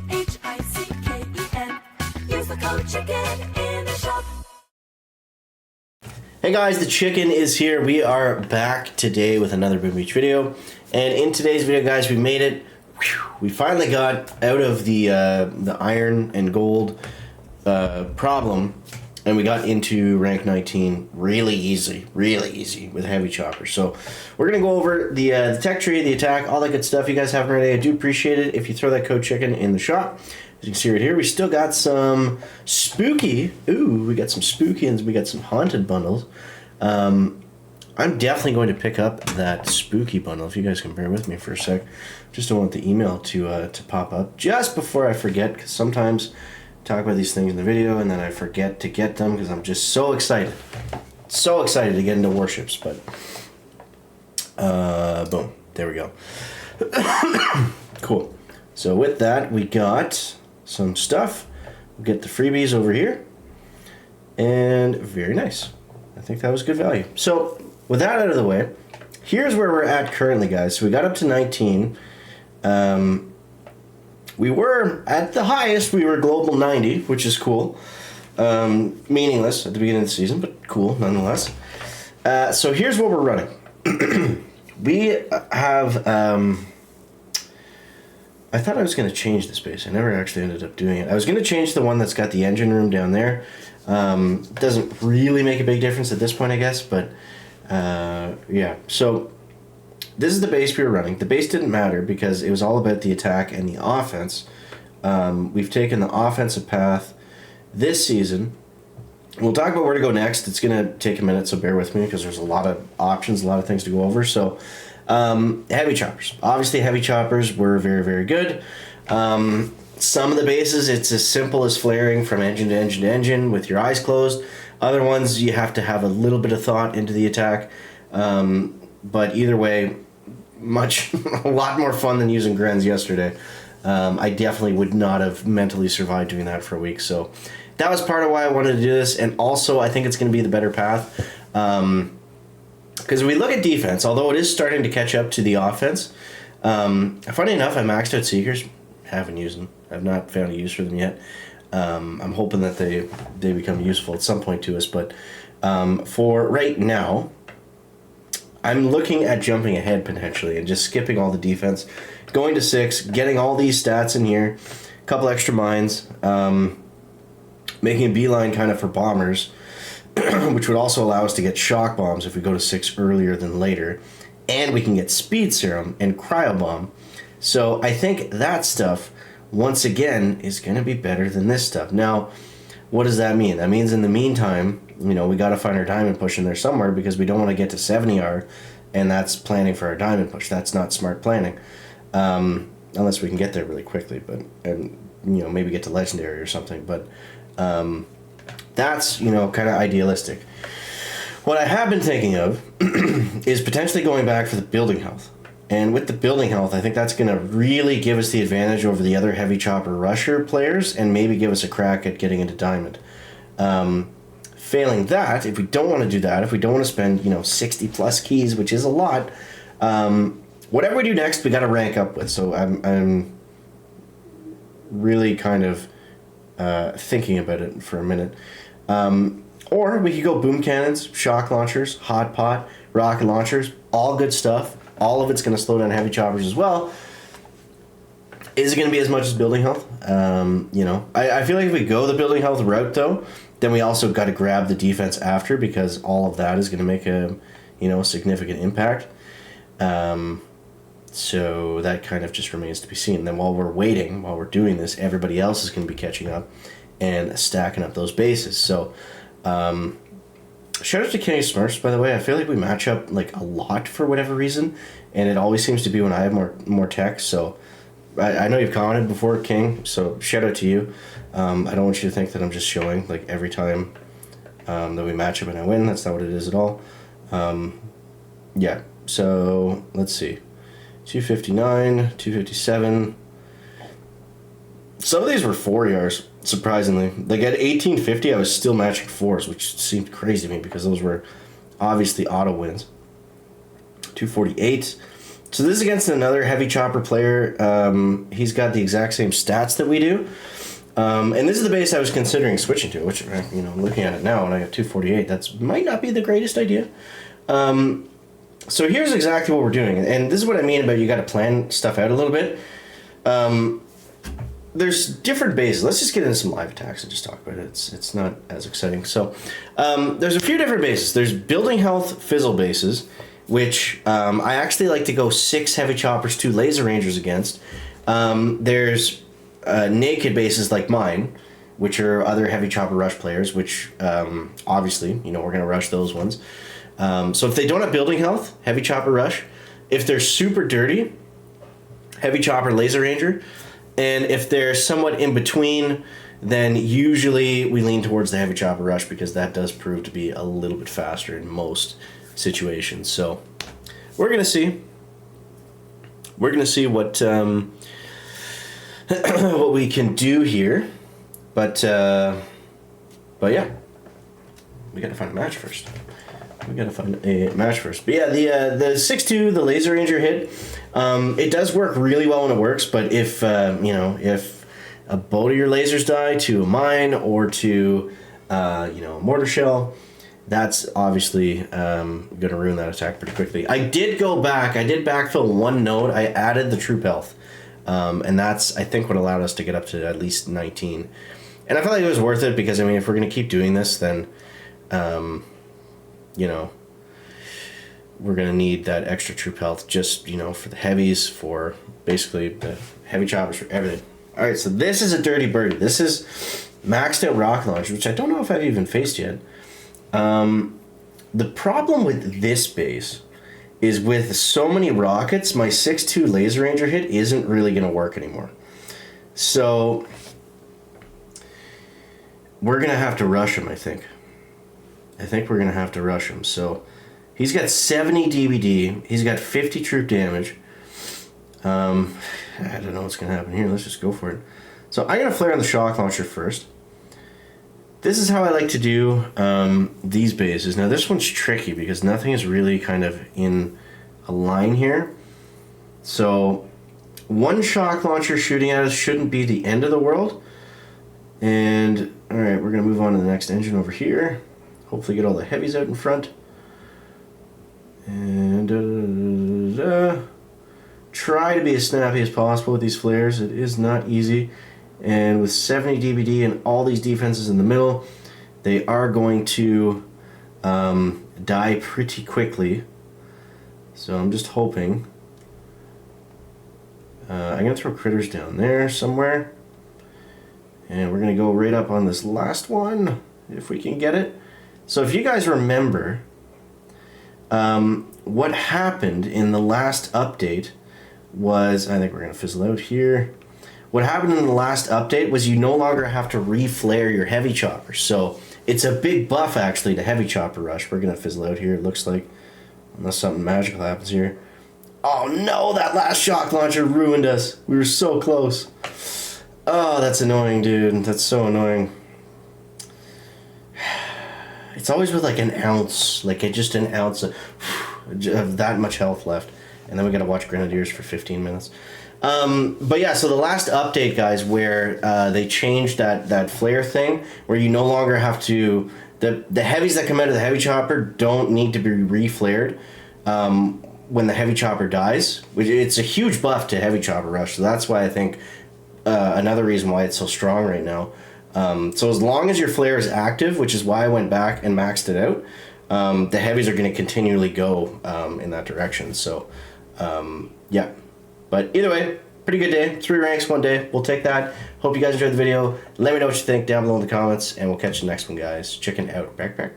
CHICKEN. Use the code CHICKEN in the shop. Hey guys, the chicken is here. We are back today with another Boom Beach video. And in today's video, guys, we made it. We finally got out of the iron and gold problem, and we got into rank 19 really easy with heavy choppers. So we're gonna go over the tech tree, the attack, all that good stuff. You guys haven't already, I do appreciate it if you throw that code chicken in the shop. As you can see right here, we still got some spooky. Ooh, we got some spooky and we got some haunted bundles. I'm definitely going to pick up that spooky bundle. If you guys can bear with me for a sec, just don't want the email to pop up just before I forget, because sometimes I talk about these things in the video and then I forget to get them because I'm just so excited to get into warships. But boom, there we go. Cool. So with that, we got some stuff. We'll get the freebies over here, and very nice. I think that was good value. So with that out of the way, here's where we're at currently, guys. So we got up to 19. We were at the highest. We were global 90, which is cool. Meaningless at the beginning of the season, but cool nonetheless. So here's what we're running. We have. I thought I was going to change the space. I never actually ended up doing it. I was going to change the one that's got the engine room down there. Doesn't really make a big difference at this point, I guess, but yeah. So this is the base we were running. The base didn't matter because it was all about the attack and the offense. We've taken the offensive path this season. We'll talk about where to go next. It's going to take a minute, so bear with me because there's a lot of options, a lot of things to go over. So heavy choppers. Obviously, heavy choppers were very, very good. Some of the bases, it's as simple as flaring from engine to engine to engine with your eyes closed. Other ones, you have to have a little bit of thought into the attack. But either way, a lot more fun than using Grens yesterday. I definitely would not have mentally survived doing that for a week. So that was part of why I wanted to do this. And also, I think it's going to be the better path. Because when we look at defense, although it is starting to catch up to the offense, funny enough, I maxed out Seekers. Haven't used them. I've not found a use for them yet. I'm hoping that they become useful at some point to us. But for right now, I'm looking at jumping ahead potentially and just skipping all the defense, going to 6, getting all these stats in here, a couple extra mines, making a beeline kind of for bombers, which would also allow us to get shock bombs if we go to 6 earlier than later. And we can get speed serum and cryo bomb. So I think that stuff, once again, is going to be better than this stuff. Now, what does that mean? That means in the meantime, we got to find our diamond push in there somewhere because we don't want to get to 70R, and that's planning for our diamond push. That's not smart planning. Unless we can get there really quickly, and maybe get to legendary or something. But that's, kind of idealistic. What I have been thinking of is potentially going back for the building health. And with the building health, I think that's going to really give us the advantage over the other heavy chopper rusher players and maybe give us a crack at getting into diamond. Failing that, if we don't want to do that, if we don't want to spend, 60 plus keys, which is a lot, whatever we do next, we got to rank up with. So I'm really kind of thinking about it for a minute. Or we could go boom cannons, shock launchers, hot pot, rocket launchers, all good stuff. All of it's going to slow down heavy choppers as well. Is it going to be as much as building health? I feel like if we go the building health route, though, then we also got to grab the defense after because all of that is going to make a significant impact. So that kind of just remains to be seen. Then while we're doing this, everybody else is going to be catching up and stacking up those bases. So shout out to Kenny Smurfs, by the way. I feel like we match up a lot for whatever reason, and it always seems to be when I have more tech. So I know you've commented before, King, so shout out to you. I don't want you to think that I'm just showing every time that we match up and I win. That's not what it is at all. Yeah, so let's see. 259, 257. Some of these were 4 yards, surprisingly. At 1850, I was still matching 4s, which seemed crazy to me because those were obviously auto wins. 248, So this is against another heavy chopper player. He's got the exact same stats that we do. And this is the base I was considering switching to, which, you know, looking at it now, and I got 248, that might not be the greatest idea. So here's exactly what we're doing, and this is what I mean about you got to plan stuff out a little bit. There's different bases. Let's just get into some live attacks and just talk about it. It's not as exciting. So there's a few different bases. There's building health fizzle bases, which I actually like to go 6 heavy choppers, 2 laser rangers against. There's naked bases like mine, which are other heavy chopper rush players, which obviously, you know, we're going to rush those ones. So if they don't have building health, heavy chopper rush. If they're super dirty, heavy chopper laser ranger. And if they're somewhat in between, then usually we lean towards the heavy chopper rush because that does prove to be a little bit faster in most situations. So we're going to see. We're going to see what what we can do here. But yeah, we got to find a match first. But yeah, the 6-2, the laser ranger hit, it does work really well when it works. But if you know, if a boat of your lasers die to a mine or to you know, a mortar shell, that's obviously going to ruin that attack pretty quickly. I did go back. I did backfill 1 node. I added the troop health, and that's, I think, what allowed us to get up to at least 19. And I felt like it was worth it because, I mean, if we're going to keep doing this, then you know, we're going to need that extra troop health just, you know, for the heavies, for basically the heavy choppers, for everything. All right, so this is a dirty birdie. This is maxed out rocket launcher, which I don't know if I've even faced yet. The problem with this base is with so many rockets, my 6-2 laser ranger hit isn't really going to work anymore. So we're going to have to rush him, I think. I think we're going to have to rush him. So he's got 70 DBD. He's got 50 troop damage. I don't know what's going to happen here. Let's just go for it. So I'm going to flare on the shock launcher first. This is how I like to do these bases. Now this one's tricky because nothing is really kind of in a line here. So 1 shock launcher shooting at us shouldn't be the end of the world. And alright, we're going to move on to the next engine over here. Hopefully get all the heavies out in front. And try to be as snappy as possible with these flares. It is not easy. And with 70 DBD and all these defenses in the middle, they are going to die pretty quickly. So I'm just hoping. I'm going to throw critters down there somewhere. And we're going to go right up on this last one, if we can get it. So if you guys remember, what happened in the last update was, I think we're going to fizzle out here. What happened in the last update was you no longer have to re-flare your heavy choppers. So it's a big buff, actually, to heavy chopper rush. We're going to fizzle out here, it looks like, unless something magical happens here. Oh no, that last shock launcher ruined us. We were so close. Oh, that's annoying, dude. That's so annoying. It's always with like an ounce, like just an ounce of that much health left. And then we gotta watch Grenadiers for 15 minutes. But yeah, so the last update, guys, where they changed that flare thing, where you no longer have to, the heavies that come out of the heavy chopper don't need to be re-flared when the heavy chopper dies. It's a huge buff to heavy chopper rush, so that's why I think another reason why it's so strong right now. So as long as your flare is active, which is why I went back and maxed it out, the heavies are going to continually go in that direction. So yeah, but either way, pretty good day. 3 ranks, 1 day. We'll take that. Hope you guys enjoyed the video. Let me know what you think down below in the comments, and we'll catch you next one, guys. Chicken out. Back.